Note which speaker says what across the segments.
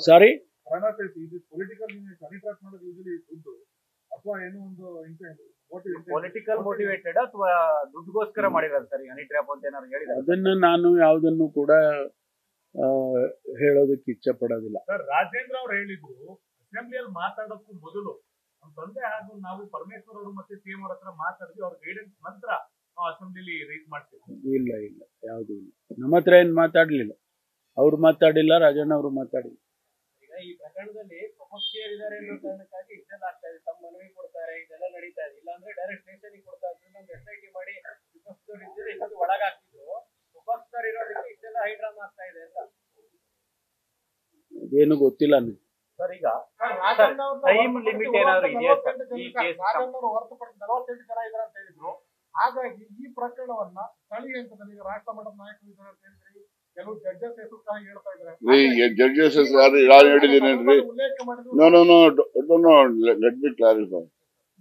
Speaker 1: ಸಾರಿ
Speaker 2: political motivated ಅಥವಾ ದುಡ್ಡುಗೋಸ್ಕರ ಮಾಡಿರೋದು sir honey trap ಅಂತ ಏನಾದ್ರು ಹೇಳಿದ್ರೆ
Speaker 1: ಅದನ್ನ ನಾನು ಯಾವುದನ್ನು ಕೂಡ ಹೇಳೋದಕ್ಕೆ ಇಚ್ಛೆ ಪಡೋದಿಲ್ಲ.
Speaker 3: ಸರ್ ರಾಜೇಂದ್ರ ಅವರು ಹೇಳಿದ್ರು ಅಸೆಂಬ್ಲಿಯಲ್ಲಿ ಮಾತಾಡೋಕ್ಕೂ ಮೊದಲು ನಮ್ಮ ತಂದೆ ಹಾಗೂ ನಾವು ಪರಮೇಶ್ವರ್ ಅವರು ಮತ್ತೆ ಸಿಎಂ ಅವ್ರ ಹತ್ರ ಮಾತಾಡಿದ್ವಿ, ಅವ್ರ ಗೈಡೆನ್ಸ್ ನಂತರ ಅಸೆಂಬ್ಲಿಲಿ ರೈಸ್ ಮಾಡ್ತೀವಿ.
Speaker 1: ಇಲ್ಲ ಇಲ್ಲ ಯಾವುದೂ ಇಲ್ಲ, ನಮ್ಮ ಹತ್ರ ಏನು ಮಾತಾಡ್ಲಿಲ್ಲ, ಅವ್ರು ಮಾತಾಡಿಲ್ಲ, ರಾಜಣ್ಣ ಅವರು ಮಾತಾಡಿಲ್ಲ.
Speaker 2: ಈಗ ಈ ಪ್ರಕರಣದಲ್ಲಿ ಪಕ್ಷೀಯರಿದ್ದಾರೆ ಅನ್ನೋ ಕಾರಣಕ್ಕಾಗಿ ಇಷ್ಟೆಲ್ಲ ಆಗ್ತಾ ಇದೆ, ತಮ್ಮ ಮನವಿ ಕೊಡ್ತಾರೆ, ಇದೆಲ್ಲ ನಡೀತಾ ಇದೆ. ಇಲ್ಲಾಂದ್ರೆ ಡೈರೆಕ್ಟ್ ಸ್ಟೇಷನ್ಗೆ ಕೊಡ್ತಾ ಇದ್ರು, ನಮ್ಗೆ SIT ಮಾಡಿ ವಿಪಕ್ಷದವ್ರು ಇದ್ರೆ ಇನ್ನೊಂದು ಒಳಗಾಗ್ತಿದ್ರು, ವಿಪಕ್ಷದವ್ರು ಇರೋದಕ್ಕೆ ಇಷ್ಟೆಲ್ಲ ಹೈಡ್ರಾಮಾ ಆಗ್ತಾ ಇದೆ ಅಂತ.
Speaker 1: ಅದೇನು ಗೊತ್ತಿಲ್ಲ ನನಗೆ
Speaker 2: ಸರ್. ಈಗ ಟೈಮ್ ಲಿಮಿಟ್ ಏನಾದ್ರು ಇದೆಯಾ ಸರ್ ಈ ಕೇಸ್?
Speaker 3: ಹೊರತುಪಡಿಸಿ 48 ಜನ ಇದ್ದಾರೆ ಅಂತ ಹೇಳಿದ್ರು. ಹಾಗಾಗಿ ಈ ಪ್ರಕರಣವನ್ನ ಸ್ಥಳೀಯ ಹಂತದಲ್ಲಿ ರಾಷ್ಟ್ರ ಮಟ್ಟದ ನಾಯಕರು ಇದ್ದಾರೆ ಅಂತ ಹೇಳಿದ್ರಿ, ಕೆಲವು ಜಡ್ಜಸ್ ಹೆಸರು ಸಹ ಹೇಳ್ತಾ ಇದ್ದಾರೆ.
Speaker 4: ಜಡ್ಜಸ್ ಯಾರು ಹೇಳಿದ್ದೀನಿ ಲೆಟ್ ಮಿ ಕ್ಲಾರಿಫೈ.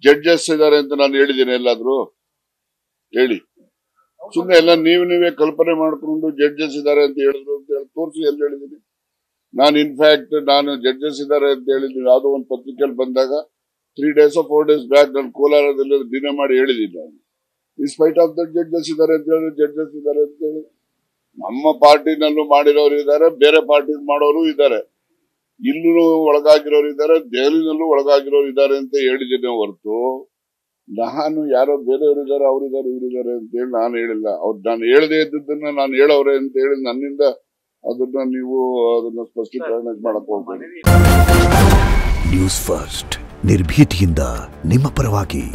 Speaker 4: ಜಡ್ಜಸ್ ಇದ್ದಾರೆ ಅಂತ ನಾನು ಹೇಳಿದ್ದೀನಿ ಎಲ್ಲಾದ್ರೂ ಹೇಳಿ? ಸುಮ್ಮನೆ ಎಲ್ಲ ನೀವೇ ಕಲ್ಪನೆ ಮಾಡ್ಕೊಂಡು ಜಡ್ಜಸ್ ಇದ್ದಾರೆ ಅಂತ ಹೇಳಿದ್ರು ಅಂತ ಹೇಳಿ ತೋರಿಸಿ ಎಲ್ಲಿ ಹೇಳಿದ್ದೀನಿ ನಾನು? ಇನ್ಫ್ಯಾಕ್ಟ್ ನಾನು ಜಡ್ಜಸ್ ಇದ್ದಾರೆ ಅಂತ ಹೇಳಿದ್ದೀನಿ, ಯಾವುದೋ ಒಂದು ಪತ್ರಿಕೆಯಲ್ಲಿ ಬಂದಾಗ 3 days or 4 days ಬ್ಯಾಕ್ ನಾನು ಕೋಲಾರದಲ್ಲಿ ದಿನ ಮಾಡಿ ಹೇಳಿದ್ದೀನಿ. ನಾನು ಇನ್ಸ್ಪೈಟ್ ಆಫ್ ದಟ್ ಜಡ್ಜಸ್ ಇದ್ದಾರೆ ಅಂತ ಹೇಳಿ, ಜಡ್ಜಸ್ ಇದ್ದಾರೆ ಅಂತ ಹೇಳಿ ನಮ್ಮ ಪಾರ್ಟಿನಲ್ಲೂ ಮಾಡಿರೋರು ಇದ್ದಾರೆ, ಬೇರೆ ಪಾರ್ಟಿ ಮಾಡೋರು ಇದ್ದಾರೆ, ಇಲ್ಲೂ ಒಳಗಾಗಿರೋರು ಇದ್ದಾರೆ, ದೆಹಲಿನಲ್ಲೂ ಒಳಗಾಗಿರೋರು ಇದ್ದಾರೆ ಅಂತ ಹೇಳಿದ್ದೀನಿ ಹೊರತು ನಾನು ಯಾರೋ ಬೇರೆಯವರು ಇದ್ದಾರೆ, ಅವರಿದ್ದಾರೆ, ಇವರಿದ್ದಾರೆ ಅಂತ ಹೇಳಿ ನಾನು ಹೇಳಿಲ್ಲ. ಅವ್ರು ನಾನು ಹೇಳದೇ ಇದ್ದದನ್ನ ನಾನು ಹೇಳವ್ರೆ ಅಂತ ಹೇಳಿ ನನ್ನಿಂದ ಅದನ್ನ ನೀವು ಅದನ್ನ ಸ್ಪಷ್ಟೀಕರಣ ಮಾಡಕ್ ಹೋಗ್ಬೇಡಿ.
Speaker 5: ನ್ಯೂಸ್ ಫಸ್ಟ್ ನಿರ್ಭೀತಿಯಿಂದ ನಿಮ್ಮ ಪರವಾಗಿ.